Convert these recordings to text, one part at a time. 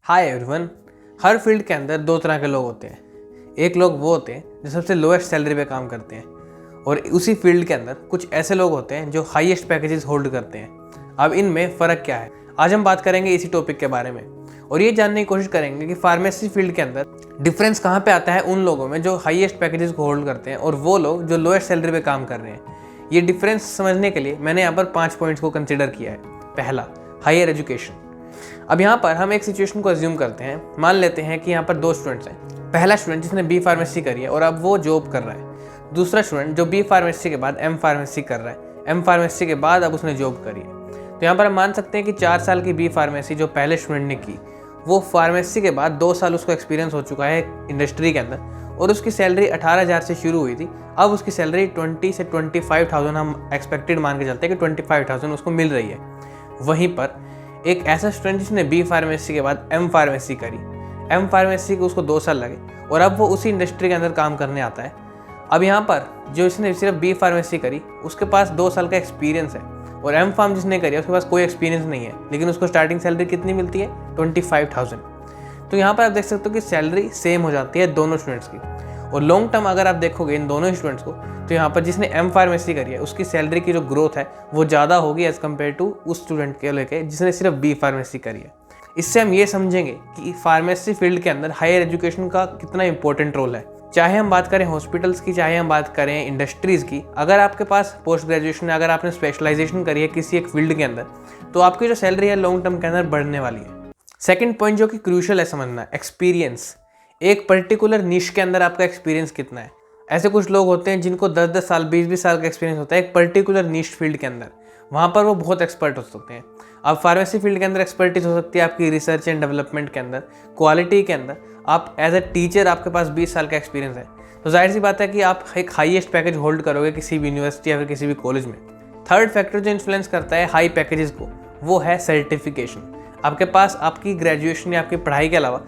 Hi everyone. हर field के अंदर दो तरह के लोग होते हैं। एक लोग वो होते हैं जो सबसे लोएस्ट सैलरी पे काम करते हैं और उसी फील्ड के अंदर कुछ ऐसे लोग होते हैं जो हाईएस्ट पैकेजेस होल्ड करते हैं। अब इनमें फ़र्क क्या है, आज हम बात करेंगे इसी टॉपिक के बारे में और ये जानने की कोशिश करेंगे कि फार्मेसी फील्ड के अंदर डिफरेंस कहाँ पे आता है उन लोगों में जो हाईएस्ट पैकेजेस को होल्ड करते हैं और वो लोग जो लोएस्ट सैलरी पे काम कर रहे हैं। ये डिफरेंस समझने के लिए मैंने यहाँ पर 5 पॉइंट्स को कंसिडर किया है। पहला, हायर एजुकेशन। अब यहाँ पर हम एक सिचुएशन को अज्यूम करते हैं। मान लेते हैं कि यहाँ पर दो स्टूडेंट्स हैं। पहला स्टूडेंट जिसने बी फार्मेसी करी है और अब वो जॉब कर रहा है। दूसरा स्टूडेंट जो बी फार्मेसी के बाद एम फार्मेसी कर रहा है। एम फार्मेसी के बाद अब उसने जॉब करी है। तो यहाँ पर हम मान सकते हैं कि 4 साल की बी फार्मेसी जो पहले स्टूडेंट ने की, वो फार्मेसी के बाद 2 साल उसको एक्सपीरियंस हो चुका है इंडस्ट्री के अंदर और उसकी सैलरी 18,000 से शुरू हुई थी। अब उसकी सैलरी 20 से 25,000 हम एक्सपेक्टेड मान के चलते हैं कि 25,000 उसको मिल रही है। वहीं पर एक ऐसा स्टूडेंट जिसने बी फार्मेसी के बाद एम फार्मेसी करी, एम फार्मेसी को उसको 2 साल लगे और अब वो उसी इंडस्ट्री के अंदर काम करने आता है। अब यहाँ पर जो इसने सिर्फ बी फार्मेसी करी उसके पास 2 साल का एक्सपीरियंस है और एम फार्म जिसने करी उसके पास कोई एक्सपीरियंस नहीं है, लेकिन उसको स्टार्टिंग सैलरी कितनी मिलती है? 25,000। तो यहाँ पर आप देख सकते हो कि सैलरी सेम हो जाती है दोनों स्टूडेंट्स की। और लॉन्ग टर्म अगर आप देखोगे इन दोनों स्टूडेंट्स को, तो यहाँ पर जिसने एम फार्मेसी करी है उसकी सैलरी की जो ग्रोथ है वो ज़्यादा होगी एज़ कम्पेयर टू उस स्टूडेंट के लेके जिसने सिर्फ बी फार्मेसी करी है। इससे हम ये समझेंगे कि फार्मेसी फील्ड के अंदर हायर एजुकेशन का कितना इंपॉर्टेंट रोल है। चाहे हम बात करें हॉस्पिटल्स की, चाहे हम बात करें इंडस्ट्रीज़ की, अगर आपके पास पोस्ट ग्रेजुएशन है, अगर आपने स्पेशलाइजेशन करी है किसी एक फील्ड के अंदर, तो आपकी जो सैलरी है लॉन्ग टर्म के अंदर बढ़ने वाली है। सेकेंड पॉइंट जो कि क्रूशल है समझना, एक्सपीरियंस। एक पर्टिकुलर निश के अंदर आपका एक्सपीरियंस कितना है। ऐसे कुछ लोग होते हैं जिनको 10-10 साल 20-20 साल का एक्सपीरियंस होता है एक पर्टिकुलर निश फील्ड के अंदर, वहाँ पर वो बहुत एक्सपर्ट हो सकते हैं। अब फार्मेसी फील्ड के अंदर एक्सपर्टीज हो सकती है आपकी रिसर्च एंड डेवलपमेंट के अंदर, क्वालिटी के अंदर। आप एज ए टीचर आपके पास 20 साल का एक्सपीरियंस है, तो जाहिर सी बात है कि आप एक हाईएस्ट पैकेज होल्ड करोगे किसी भी यूनिवर्सिटी या फिर किसी भी कॉलेज में। थर्ड फैक्टर जो इन्फ्लुएंस करता है हाई पैकेजेस को, वो है सर्टिफिकेशन। आपके पास आपकी ग्रेजुएशन या आपकी पढ़ाई के अलावा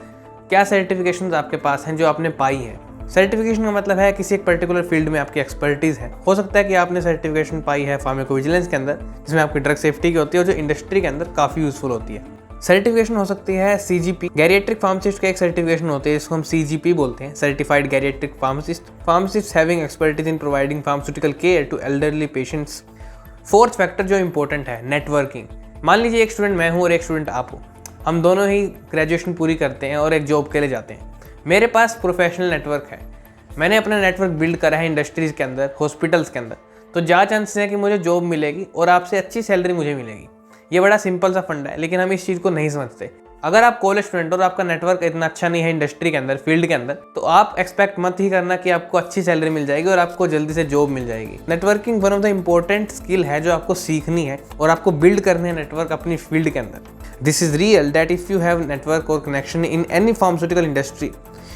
क्या सर्टिफिकेशंस आपके पास हैं जो आपने पाई हैं। सर्टिफिकेशन का मतलब है किसी एक पर्टिकुलर फील्ड में आपकी एक्सपर्टीज़ है। हो सकता है कि आपने सर्टिफिकेशन पाई है फार्माकोविजिलेंस के अंदर, जिसमें आपकी ड्रग सेफ्टी की होती है और जो इंडस्ट्री के अंदर काफ़ी यूजफुल होती है। सर्टिफिकेशन हो सकती है सीजीपी, गैरिएट्रिक फार्मासिस्ट का एक सर्टिफिकेशन होती है जिसको हम सीजीपी बोलते हैं, certified geriatric pharmacist having expertise in providing pharmaceutical care to elderly patients. Fourth factor जो इंपॉर्टेंट है, नेटवर्किंग। मान लीजिए एक स्टूडेंट मैं हूँ और एक स्टूडेंट आप हो, हम दोनों ही ग्रेजुएशन पूरी करते हैं और एक जॉब के लिए जाते हैं। मेरे पास प्रोफेशनल नेटवर्क है, मैंने अपना नेटवर्क बिल्ड करा है इंडस्ट्रीज़ के अंदर, हॉस्पिटल्स के अंदर, तो ज़्यादा चांसेस है कि मुझे जॉब मिलेगी और आपसे अच्छी सैलरी मुझे मिलेगी। ये बड़ा सिंपल सा फंडा है, लेकिन हम इस चीज़ को नहीं समझते। अगर आप कॉलेज स्टूडेंट और आपका नेटवर्क इतना अच्छा नहीं है इंडस्ट्री के अंदर, फील्ड के अंदर, तो आप एक्सपेक्ट मत ही करना कि आपको अच्छी सैलरी मिल जाएगी और आपको जल्दी से जॉब मिल जाएगी। Networking one of the important skill है जो आपको सीखनी है और आपको बिल्ड करने हैं नेटवर्क अपनी फील्ड के अंदर। This is real that if you have network or connection in any pharmaceutical industry,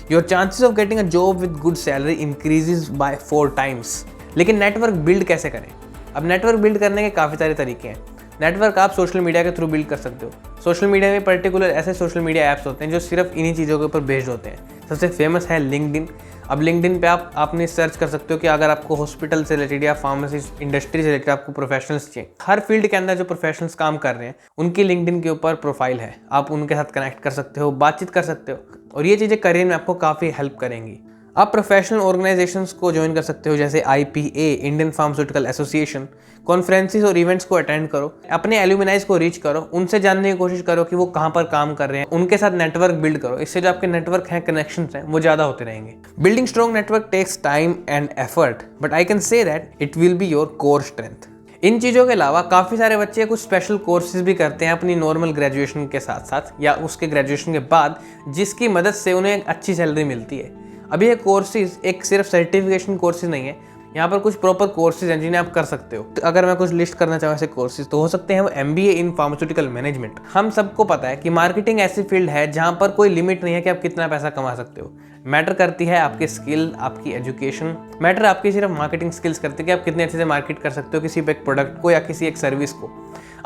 your chances of getting a job with good salary increases by 4 times. लेकिन नेटवर्क बिल्ड कैसे करें? अब network build करने के काफ़ी सारे तरीके हैं। नेटवर्क आप सोशल मीडिया के थ्रू बिल्ड कर सकते हो। सोशल मीडिया में पर्टिकुलर ऐसे सोशल मीडिया ऐप्स होते हैं जो सिर्फ इन्हीं चीज़ों के ऊपर बेस्ड होते हैं। सबसे फेमस है लिंक्डइन। अब लिंक्डइन पे आपने सर्च कर सकते हो कि अगर आपको हॉस्पिटल से रिलेटेड या फार्मेसी इंडस्ट्री से रिलेटेड आपको प्रोफेशनल्स चाहिए, हर फील्ड के अंदर जो प्रोफेशनल्स काम कर रहे हैं उनकी लिंक्डइन के ऊपर प्रोफाइल है। आप उनके साथ कनेक्ट कर सकते हो, बातचीत कर सकते हो और ये चीज़ें करियर में आपको काफ़ी हेल्प करेंगी। आप प्रोफेशनल ऑर्गेनाइजेशंस को ज्वाइन कर सकते हो, जैसे IPA, Indian pharmaceutical association. Conferences और इवेंट्स को अटेंड करो, अपने एल्यूमिनाइज को रीच करो, उनसे जानने की कोशिश करो कि वो कहाँ पर काम कर रहे हैं, उनके साथ नेटवर्क बिल्ड करो। इससे जो आपके नेटवर्क हैं, कनेक्शंस हैं, वो ज़्यादा होते रहेंगे। Building strong network takes time and effort, but I can say that it will be your core strength. इन चीज़ों के अलावा काफ़ी सारे बच्चे कुछ स्पेशल कोर्सेज भी करते हैं अपनी नॉर्मल ग्रेजुएशन के साथ साथ या उसके ग्रेजुएशन के बाद, जिसकी मदद से उन्हें एक अच्छी सैलरी मिलती है। अभी ये कोर्सेज एक सिर्फ सर्टिफिकेशन कोर्सेज नहीं है, यहाँ पर कुछ प्रॉपर कोर्सेज हैं जिन्हें आप कर सकते हो। तो अगर मैं कुछ लिस्ट करना चाहूँ ऐसे कोर्सेज, तो हो सकते हैं वो MBA इन फार्मास्यूटिकल मैनेजमेंट। हम सबको पता है कि मार्केटिंग ऐसी फील्ड है जहाँ पर कोई लिमिट नहीं है कि आप कितना पैसा कमा सकते हो। मैटर करती है आपकी स्किल, आपकी एजुकेशन। मैटर आपकी सिर्फ मार्केटिंग स्किल्स करती है कि आप कितने अच्छे से मार्केट कर सकते हो किसी एक प्रोडक्ट को या किसी एक सर्विस को।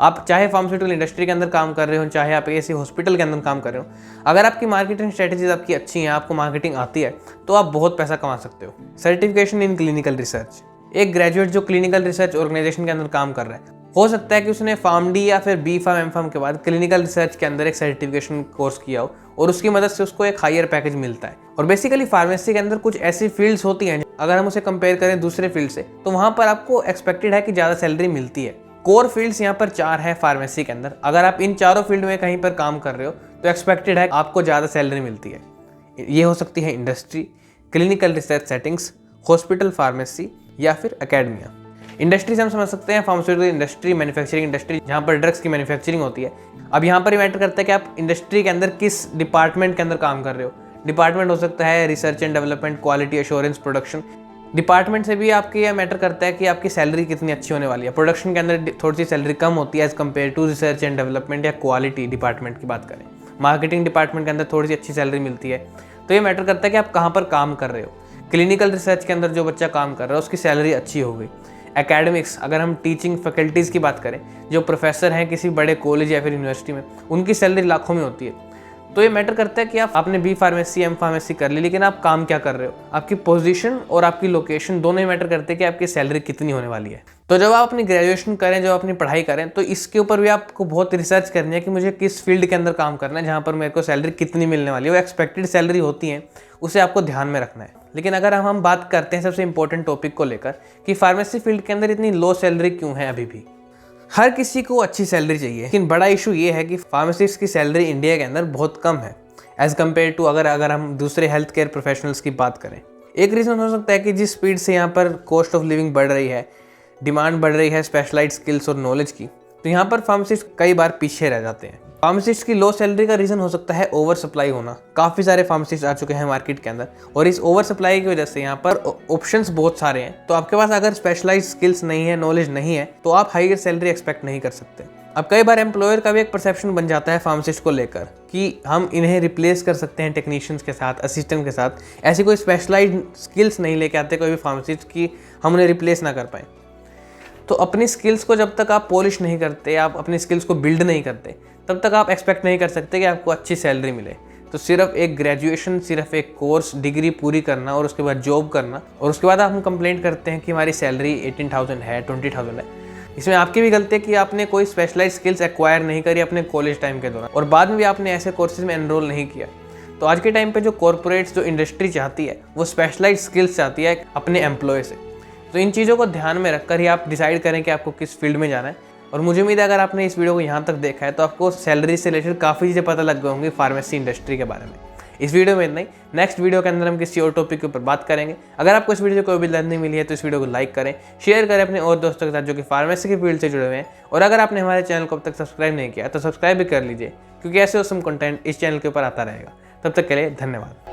आप चाहे फार्मास्यूटिकल इंडस्ट्री के अंदर काम कर रहे हो, चाहे आप ऐसे हॉस्पिटल के अंदर काम कर रहे हो, अगर आपकी मार्केटिंग स्ट्रेटेजीज आपकी अच्छी हैं, आपको मार्केटिंग आती है, तो आप बहुत पैसा कमा सकते हो। Certification in clinical research. एक ग्रेजुएट जो क्लिनिकल रिसर्च ऑर्गेनाइजेशन के अंदर काम कर रहा है, हो सकता है कि उसने फार्म-डी या फिर बी.फार्म एम.फार्म के बाद क्लिनिकल रिसर्च के अंदर एक सर्टिफिकेशन कोर्स किया हो और उसकी मदद से उसको एक हायर पैकेज मिलता है। और बेसिकली फार्मेसी के अंदर कुछ ऐसी फील्ड्स होती हैं, अगर हम उसे कंपेयर करें दूसरे फील्ड से, तो वहाँ पर आपको एक्सपेक्टेड है कि ज़्यादा सैलरी मिलती है। कोर फील्ड्स यहाँ पर 4 है फार्मेसी के अंदर। अगर आप इन चारों फील्ड में कहीं पर काम कर रहे हो तो एक्सपेक्टेड है आपको ज़्यादा सैलरी मिलती है। ये हो सकती है industry, clinical research settings, hospital pharmacy या फिर एकेडमिया। इंडस्ट्री से हम समझ सकते हैं फार्मास्यूटिकल इंडस्ट्री, मैन्युफैक्चरिंग इंडस्ट्री, जहाँ पर ड्रग्स की मैन्युफैक्चरिंग होती है। अब यहाँ पर ही मैटर करता है कि आप इंडस्ट्री के अंदर किस डिपार्टमेंट के अंदर काम कर रहे हो। डिपार्टमेंट हो सकता है research and development, quality assurance, production. Department से भी आपके यह मैटर करता है कि आपकी सैलरी कितनी अच्छी होने वाली है। प्रोडक्शन के अंदर थोड़ी सी सैलरी कम होती है as compare to research and development या क्वालिटी डिपार्टमेंट की बात करें। मार्केटिंग डिपार्टमेंट के अंदर थोड़ी सी अच्छी सैलरी मिलती है। तो ये मैटर करता है कि आप कहाँ पर काम कर रहे हो। क्लिनिकल रिसर्च के अंदर जो बच्चा काम कर रहा है उसकी सैलरी अच्छी हो गई। एकेडमिक्स, अगर हम टीचिंग फैकल्टीज़ की बात करें, जो प्रोफेसर हैं किसी बड़े कॉलेज या फिर यूनिवर्सिटी में, उनकी सैलरी लाखों में होती है। तो ये मैटर करता है कि आपने बी फार्मेसी, एम फार्मेसी कर ली, लेकिन आप काम क्या कर रहे हो। आपकी पोजीशन और आपकी लोकेशन दोनों ही मैटर करते हैं कि आपकी सैलरी कितनी होने वाली है। तो जब आप अपनी ग्रेजुएशन करें, जब अपनी पढ़ाई करें, तो इसके ऊपर भी आपको बहुत रिसर्च करनी है कि मुझे किस फील्ड के अंदर काम करना है, जहाँ पर मेरे को सैलरी कितनी मिलने वाली है। वो एक्सपेक्टेड सैलरी होती है, उसे आपको ध्यान में रखना है। लेकिन अगर हम बात करते हैं सबसे इंपॉर्टेंट टॉपिक को लेकर कि फार्मेसी फील्ड के अंदर इतनी लो सैलरी क्यों है। अभी भी हर किसी को अच्छी सैलरी चाहिए, लेकिन बड़ा इशू ये है कि फार्मासिस्ट की सैलरी इंडिया के अंदर बहुत कम है एज़ कम्पेयर टू अगर हम दूसरे हेल्थ केयर प्रोफेशनल्स की बात करें। एक रीज़न हो सकता है कि जिस स्पीड से यहाँ पर कॉस्ट ऑफ लिविंग बढ़ रही है, डिमांड बढ़ रही है स्पेशलाइज्ड स्किल्स और नॉलेज की, तो यहाँ पर फार्मासिस्ट कई बार पीछे रह जाते हैं। फार्मासिस्ट की लो सैलरी का रीज़न हो सकता है ओवर सप्लाई होना। काफ़ी सारे फार्मासिस्ट आ चुके हैं मार्केट के अंदर और इस ओवर सप्लाई की वजह से यहाँ पर ऑप्शंस बहुत सारे हैं। तो आपके पास अगर स्पेशलाइज्ड स्किल्स नहीं है, नॉलेज नहीं है, तो आप हायर सैलरी एक्सपेक्ट नहीं कर सकते। अब कई बार एम्प्लॉयर का भी एक परसेप्शन बन जाता है फार्मासिस्ट को लेकर कि हम इन्हें रिप्लेस कर सकते हैं टेक्नीशियंस के साथ, असिस्टेंट के साथ। ऐसी कोई स्पेशलाइज्ड स्किल्स नहीं लेके आते कोई भी फार्मासिस्ट की हम उन्हें रिप्लेस ना कर पाएँ। तो अपनी स्किल्स को जब तक आप पॉलिश नहीं करते, आप अपनी स्किल्स को बिल्ड नहीं करते, तब तक आप एक्सपेक्ट नहीं कर सकते कि आपको अच्छी सैलरी मिले। तो सिर्फ एक ग्रेजुएशन, सिर्फ एक कोर्स डिग्री पूरी करना और उसके बाद जॉब करना और उसके बाद हम कंप्लेंट करते हैं कि हमारी सैलरी 18,000 है, 20,000 है। इसमें आपकी भी गलती है कि आपने कोई स्पेशलाइज्ड स्किल्स एक्वायर नहीं करी अपने कॉलेज टाइम के दौरान और बाद में भी आपने ऐसे कोर्सेज में एनरोल नहीं किया। तो आज के टाइम पे जो कॉर्पोरेट्स, जो इंडस्ट्री चाहती है, वो स्पेशलाइज्ड स्किल्स चाहती है अपने एम्प्लॉय से। तो इन चीज़ों को ध्यान में रखकर ही आप डिसाइड करें कि आपको किस फील्ड में जाना है। और मुझे उम्मीद है अगर आपने इस वीडियो को यहाँ तक देखा है तो आपको सैलरी से रिलेटेड काफ़ी चीज़ें पता लग गई होंगी फार्मेसी इंडस्ट्री के बारे में। इस वीडियो में इतना ही। नेक्स्ट वीडियो के अंदर हम किसी और टॉपिक के ऊपर बात करेंगे। अगर आपको इस वीडियो से कोई भी लर्निंग मिली है तो इस वीडियो को लाइक करें, शेयर करें अपने और दोस्तों के साथ जो कि फार्मेसी की फील्ड से जुड़े हुए हैं। और अगर आपने हमारे चैनल को अब तक सब्सक्राइब नहीं किया तो सब्सक्राइब भी कर लीजिए, क्योंकि ऐसे औसम कंटेंट इस चैनल के ऊपर आता रहेगा। तब तक के लिए धन्यवाद।